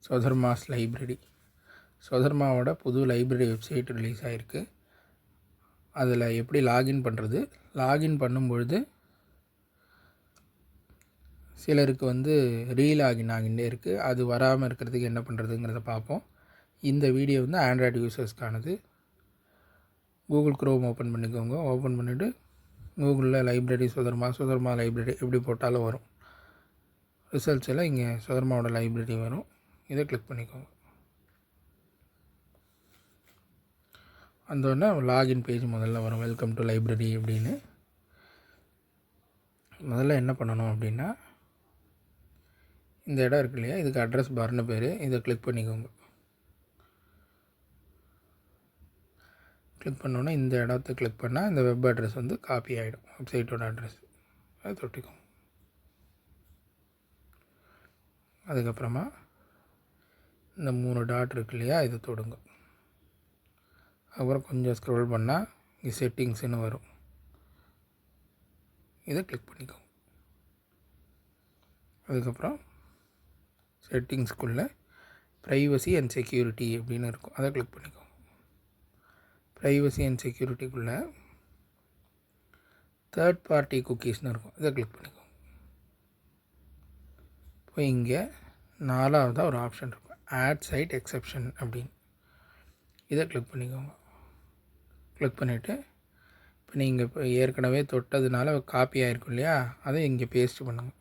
சொதர்மாஸ் library. சொதர்மாவோட புது library website release ஆகிருக்கு. அதில் எப்படி லாகின் பண்ணுறது, லாகின் பண்ணும்பொழுது சிலருக்கு ரீலாகின் ஆகிட்டே இருக்குது. அது வராமல் இருக்கிறதுக்கு என்ன பண்ணுறதுங்கிறத பார்ப்போம். இந்த வீடியோ ஆண்ட்ராய்டு யூசர்ஸ்க்கானது. கூகுள் க்ரோம் ஓப்பன் பண்ணிக்கோங்க. ஓப்பன் பண்ணிவிட்டு கூகுளில் லைப்ரரி சொதர்மா லைப்ரரி எப்படி போட்டாலும் வரும். ரிசல்ட்ஸ் எல்லாம் இங்கே சொதர்மாவோட லைப்ரரி வரும். இதை கிளிக் பண்ணிக்கோங்க. அந்தோடனே லாகின் பேஜ் முதல்ல வரும். வெல்கம் டு லைப்ரரி அப்படின்னு. முதல்ல என்ன பண்ணணும் அப்படின்னா, இந்த இடம் இருக்கு இல்லையா, இதுக்கு அட்ரஸ் பார்னு பேர். இதை கிளிக் பண்ணிக்கோங்க. கிளிக் பண்ணோன்னே இந்த இடத்த கிளிக் பண்ணால் இந்த வெப் அட்ரஸ் காப்பி ஆகிடும். வெப்சைட்டோட அட்ரஸ் அதை தொட்டிக்கோங்க. அதுக்கப்புறமா இந்த 3 டாட் இருக்கு இல்லையா, இதை தொடுங்க. அப்புறம் கொஞ்சம் ஸ்க்ரோல் பண்ணால் இங்கே செட்டிங்ஸ்னு வரும். இதை கிளிக் பண்ணிக்கோங்க. அதுக்கப்புறம் செட்டிங்ஸ்குள்ளே ப்ரைவசி அண்ட் செக்யூரிட்டி அப்படின்னு இருக்கும். அதை கிளிக் பண்ணிக்கோங்க. ப்ரைவசி அண்ட் செக்யூரிட்டிக்குள்ளே தேர்ட் பார்ட்டி குக்கீஸ்னு இருக்கும். இதை கிளிக் பண்ணிக்கோங்க. இப்போ இங்கே 4ஆவதாக ஒரு ஆப்ஷன் இருக்கும், ஆட் சைட் எக்ஸெப்ஷன் அப்படின்னு. இதை கிளிக் பண்ணிக்கோங்க. கிளிக் பண்ணிவிட்டு இப்போ நீங்கள் இப்போ ஏற்கனவே தொட்டதுனால காப்பி ஆகிருக்கும் இல்லையா, அதை இங்கே பேஸ்ட் பண்ணுங்கள்.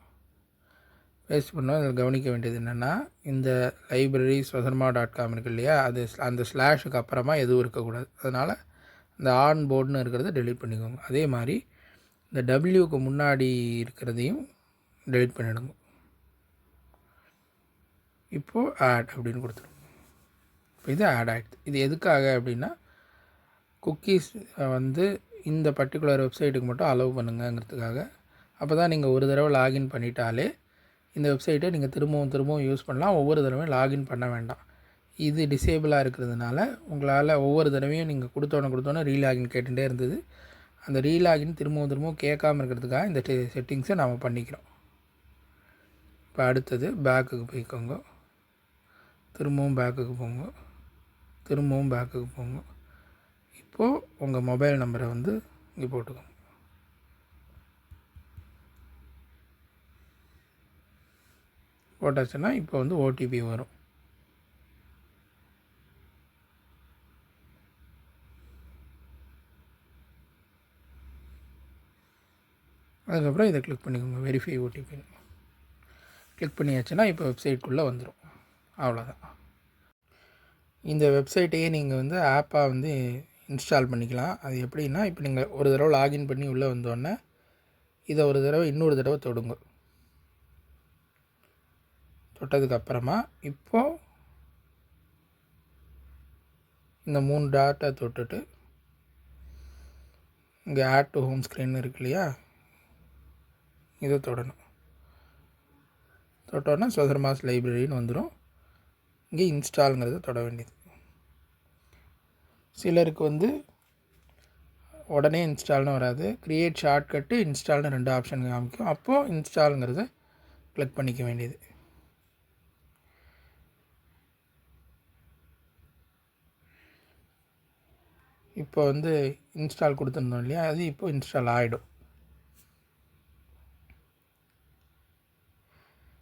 பேஸ்ட் பண்ணால் அதில் கவனிக்க வேண்டியது என்னென்னா, இந்த லைப்ரரி சொதர்மா.com இருக்குது இல்லையா, அது அந்த ஸ்லாஷுக்கு அப்புறமா எதுவும் இருக்கக்கூடாது. அதனால் இந்த ஆன் போர்டுன்னு இருக்கிறத டெலிட் பண்ணிக்கோங்க. அதே மாதிரி இந்த டபிள்யூக்கு முன்னாடி இருக்கிறதையும் டெலிட் பண்ணிவிடுங்க. இப்போது ஆட் அப்படின்னு கொடுத்துருங்க. இப்போ இது ஆட் ஆகிடுது. இது எதுக்காக அப்படின்னா, குக்கீஸ் இந்த பர்டிகுலர் வெப்சைட்டுக்கு மட்டும் அலோவ் பண்ணுங்கிறதுக்காக. அப்போ தான் நீங்கள் ஒரு தடவை லாகின் பண்ணிட்டாலே இந்த வெப்சைட்டை நீங்கள் திரும்பவும் யூஸ் பண்ணலாம். ஒவ்வொரு தடவையும் லாகின் பண்ண வேண்டாம். இது டிசேபிளாக இருக்கிறதுனால உங்களால் ஒவ்வொரு தடவையும் நீங்கள் கொடுத்தோன்னே ரீலாகின் கேட்டுகிட்டே இருந்தது. அந்த ரீலாகின் திரும்பவும் கேட்காமல் இருக்கிறதுக்காக இந்த செட்டிங்ஸை நாம் பண்ணிக்கிறோம். இப்போ அடுத்தது பேக்குக்கு போய்க்கோங்க. திரும்பவும் பேக்குக்கு போங்க. திரும்பவும் பேக்குக்கு போங்க. இப்போது உங்கள் மொபைல் நம்பரை இங்கே போட்டுக்கோங்க. போட்டாச்சுன்னா இப்போ ஓடிபி வரும். அதுக்கப்புறம் இதை கிளிக் பண்ணிக்கோங்க, வெரிஃபை ஓடிபி. கிளிக் பண்ணியாச்சுன்னா இப்போ வெப்சைட்குள்ளே வந்துடும். அவ்வளோதான். இந்த வெப்சைட்டையே நீங்கள் ஆப்பாக இன்ஸ்டால் பண்ணிக்கலாம். அது எப்படின்னா, இப்போ நீங்கள் ஒரு தடவை லாகின் பண்ணி உள்ளே வந்தோடனே இதை ஒரு தடவை இன்னொரு தடவை தொடுங்க. தொட்டதுக்கப்புறமா இப்போது இந்த 3 டாட்டை தொட்டுட்டு இங்கே ஆட் டு ஹோம் ஸ்க்ரீன் இருக்கு இல்லையா, இதை தொடணும். தொட்டோன்னா சொதர்மாஸ் லைப்ரரின்னு வந்துடும். இங்கே இன்ஸ்டாலுங்கிறத தொட வேண்டியது. சிலருக்கு உடனே இன்ஸ்டால்னு வராது. க்ரியேட் ஷார்ட்கட்டு இன்ஸ்டால்னு 2 ஆப்ஷன் காமிக்கும். அப்போது இன்ஸ்டாலுங்கிறத கிளிக் பண்ணிக்க வேண்டியது. இப்போ இன்ஸ்டால் கொடுத்துருந்தோம் இல்லையா, அது இப்போ இன்ஸ்டால் ஆகிடும்.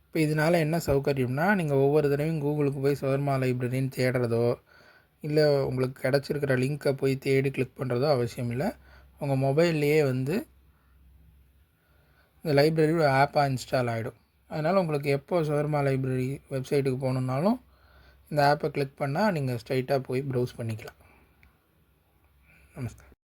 இப்போ இதனால் என்ன சௌகரியம்னா, நீங்கள் ஒவ்வொரு தடவையும் கூகுளுக்கு போய் சொதர்மா லைப்ரரின்னு தேடுறதோ, இல்லை உங்களுக்கு கிடச்சிருக்கிற லிங்க்கை போய் தேடி கிளிக் பண்ணுறதோ அவசியம் இல்லை. உங்கள் மொபைல்லையே இந்த லைப்ரரி ஆப்பாக இன்ஸ்டால் ஆகிடும். அதனால் உங்களுக்கு எப்போ சொதர்மா லைப்ரரி வெப்சைட்டுக்கு போகணுன்னாலும் இந்த ஆப்பை கிளிக் பண்ணால் நீங்கள் ஸ்ட்ரைட்டாக போய் ப்ரௌஸ் பண்ணிக்கலாம். நமஸ்காரம்.